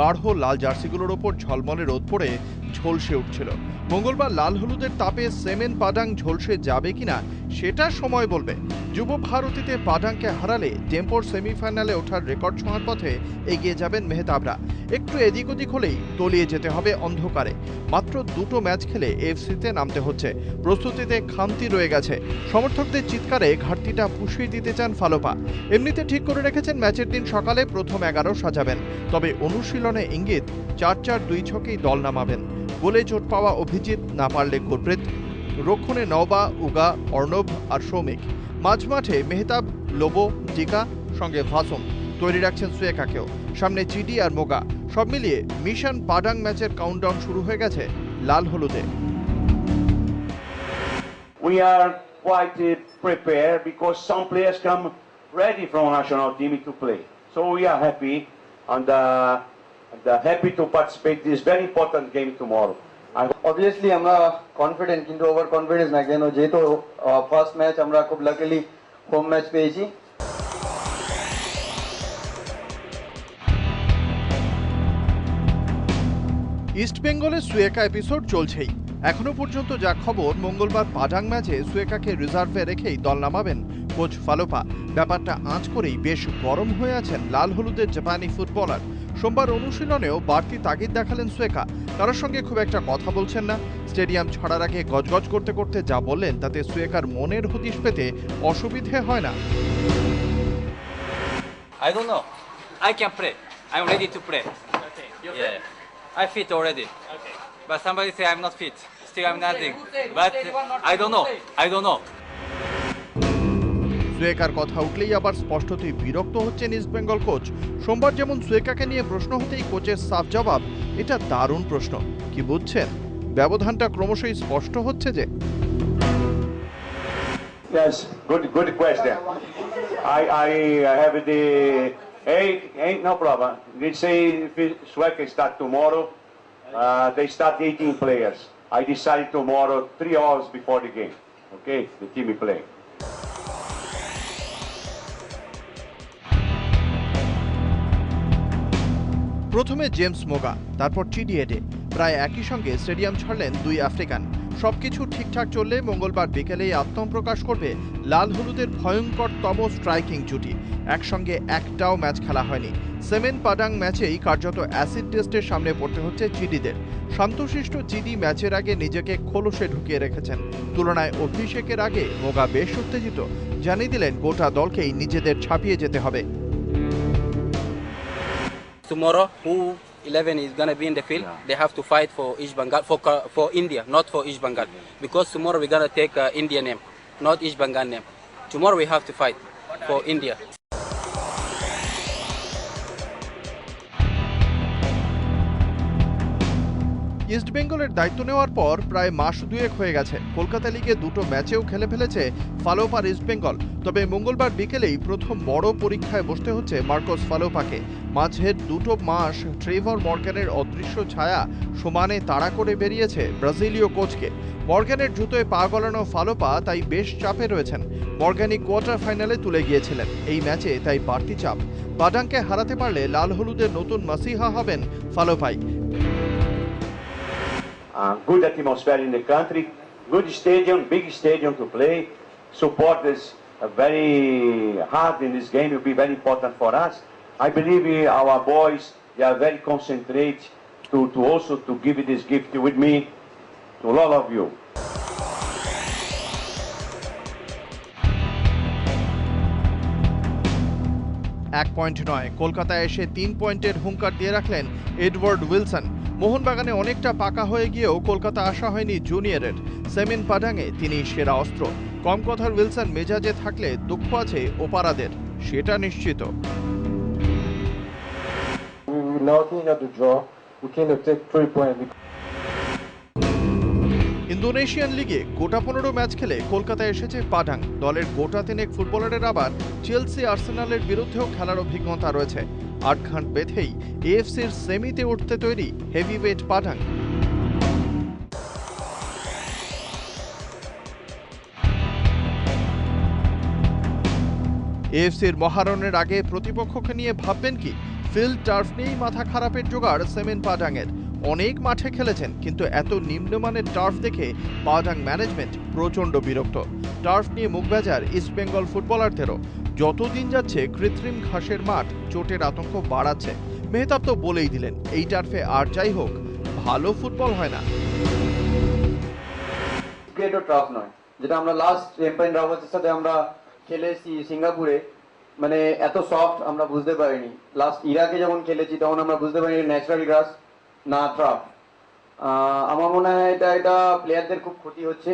গাঢ় লাল জার্সিগুলোর ওপর ঝলমলে রোদ পড়ে ঝলসে উঠছিল। মঙ্গলবার লাল হলুদের তাপে সেমেন পাডাং ঝলসে যাবে কিনা সেটা সময় বলবে। যুব ভারতীতে পাডাংকে হারালে টেম্পোর সেমিফাইনালে ওঠার রেকর্ড ছোঁয়ার পথে এগিয়ে যাবেন মেহতাবরা। একটু এদিক ওদিক হলেই তলিয়ে যেতে হবে অন্ধকারে। মাত্র দুটো ম্যাচ খেলে এফসিতে নামতে হচ্ছে, প্রস্তুতিতে খামতি রয়ে গেছে। সমর্থকদের চিৎকারে ঘাটতিটা পুষিয়ে দিতে চান ফালোপা। এমনিতে ঠিক করে রেখেছেন ম্যাচের দিন সকালে প্রথম 11 সাজাবেন, তবে অনুশীলনে ইঙ্গিত 4-4-2 ছকেই দল নামাবেন। গোলে চোট পাওয়া অভিজিৎ, না পারলে গুরপ্রীত, রক্ষণে নওবা, উগা, অর্ণব আর সৌমিক, মাঝমাঠে মেহতাব, লোবো, টিকা, সঙ্গে ভাসুম। তৈরি রাখছেন সুয়েকাকেও, সামনে চিডি আর মোগা। সব মিলিয়ে মিশন পাডাং ম্যাচের কাউন্টডাউন শুরু হয়ে গেছে লাল হলুদে। We are quite prepared because some players come ready from national team to play. So we are happy and happy to participate in this very important game tomorrow. Obviously আমরা confident, কিন্তু over confidence না, কেন যেহেতু first match আমরা খুব luckily home match পেয়েছি। East বেঙ্গলে সুয়েকা episode চলছেই। এখনো পর্যন্ত যা খবর, মঙ্গলবার পাডাং ম্যাচে সুয়েকাকে রিজার্ভে রেখেই দল নামাবেন কোচ ফালোপা। ব্যাপারটা আঁচ করেই বেশ গরম হয়ে আছেন লাল হলুদের জাপানি ফুটবলার। সোমবার অনুশীলনেও বাড়তি তাগিদ দেখালেন সুয়েকা। কারোর সঙ্গে খুব একটা কথা বলছেন না। স্টেডিয়াম ছাড়ার আগে গজগজ করতে করতে যা বললেন তাতে সুয়েকার মনের হদিশ পেতে অসুবিধে হয় না। I don't know. I can play. I'm ready to play. Okay. You're fit? Yeah. I fit already. Okay. But somebody say I'm not fit. Still I'm nothing. But I don't know. I don't know. সুয়েকার কথা উঠলেই আবার স্পষ্টতই বিরক্ত হচ্ছেন East Bengal coach. সোমবার যেমন সুয়েকাকে নিয়ে প্রশ্ন হতেই কোচের সাফ জবাব, এটা দারুণ প্রশ্ন। কি বুঝছেন? ব্যবধানটা ক্রমশই স্পষ্ট হচ্ছে যে। Yes, good question. I have the ain't no problem. They say Sweden start tomorrow. They start 18 players. I decided tomorrow 3 hours before the game. Okay, the team we play. প্রথমে জেমস মোগা, তারপর চিডিয়েডে। প্রায় একই সঙ্গে স্টেডিয়াম ছাড়লেন দুই African. সবকিছু ঠিকঠাক চললে মঙ্গলবার বিকেলেই আত্মপ্রকাশ করবে লাল হলুদের ভয়ঙ্করতম স্ট্রাইকিং জুটি। একসঙ্গে একটাও ম্যাচ খেলা হয়নি। সেমেন পাডাং ম্যাচেই কার্যত অ্যাসিড টেস্টের সামনে পড়তে হচ্ছে চিডিদের। শান্তশিষ্ট চিডি ম্যাচের আগে নিজেকে খোলসে ঢুকিয়ে রেখেছেন। তুলনায় অভিষেকের আগে মোগা বেশ উত্তেজিত। জানিয়ে দিলেন গোটা দলকেই নিজেদের ছাপিয়ে যেতে হবে। Tomorrow, who 11 is gonna be in the field? They have to fight for East Bengal, for India, not for East Bengal. Because tomorrow we're gonna take India name, not East Bengal name. Tomorrow we have to fight for India. East বেঙ্গলের দায়িত্ব নেওয়ার পর প্রায় মাস দুয়েক হয়ে গেছে। কলকাতা লিগে দুটো ম্যাচেও খেলে ফেলেছে ফালোপার ইস্ট বেঙ্গল। তবে মঙ্গলবার বিকেলেই প্রথম বড় পরীক্ষায় বসতে হচ্ছে মার্কোস ফালোপাকে। মাঝের দুটো মাস ট্রেভর মর্গ্যানের অদৃশ্য ছায়া সমানে তাড়া করে বেরিয়েছে ব্রাজিলীয় কোচকে। মর্গ্যানের জুতোয় পা গলানো ফালোপা তাই বেশ চাপে রয়েছেন। মর্গ্যানি কোয়ার্টার ফাইনালে তুলে গিয়েছিলেন, এই ম্যাচে তাই বাড়তি চাপ। পাডাংকে হারাতে পারলে লাল হলুদের নতুন মাসিহা হবেন ফালোপাই। Good atmosphere in the country, good stadium, big stadium to play. Supporters are very hard in this game, will be very important for us. I believe our boys, they are very concentrated to also to give this gift with me to all of you. এক point নয়, কলকাতায় এসে 3 পয়েন্টের হুঙ্কার দিয়ে রাখলেন Edward Wilson. মোহনবাগানে অনেকটা পাকা হয়ে গিয়েও কলকাতা আসা হয়নি জুনিয়রের। সেমিন পাডাংয়ে তিনি সেরা অস্ত্র। কম কথার উইলসন মেজাজে থাকলে দুঃখ আছে ওপারাদের, সেটা নিশ্চিত। ইন্দোনেশিয়ান লিগে গোটা 15 ম্যাচ খেলে কলকাতায় এসেছে পাডাং। দলের গোটা 3 ফুটবলারের আবার চেলসি, আর্সেনালের বিরুদ্ধেও খেলার অভিজ্ঞতা রয়েছে। 8 ঘাট বেঁধেই এএফসির সেমিতে উঠতে তৈরি হেভিওয়েট পাডাং। এএফসির মহারণের আগে প্রতিপক্ষকে নিয়ে ভাববেন কি? ফিল্ড টার্ফ নিয়েই মাথা খারাপের জোগাড় সেমেন পাডাংয়ের। অনেক মাঠে খেলেছেন, কিন্তু এত নিম্নমানের টার্ফ দেখে পাডাং ম্যানেজমেন্ট প্রচণ্ড বিরক্ত। টার্ফ নিয়ে মুখবেজার ইস্টবেঙ্গল ফুটবলারদেরও। যতদিন যাচ্ছে কৃত্রিম ঘাসের মাঠ চোটের আতঙ্ক বাড়াচ্ছে। মেহতাব তো বলেই দিলেন, এই টার্ফে আর যাই হোক, ভালো ফুটবল হয় না। ক্রিকেটও টাফ নয়, যেটা আমরা লাস্ট চ্যাম্পিয়ন রাওয়াতের সাথে আমরা খেলেছি সিঙ্গাপুরে, মানে এত সফট আমরা বুঝতে পারিনি। লাস্ট ইরাকে যখন খেলেছি তখন আমরা বুঝতে পারিনি ন্যাচারাল গ্রাস না ট্রাফ। আমার মনে হয় এটা প্লেয়ারদের খুব ক্ষতি হচ্ছে।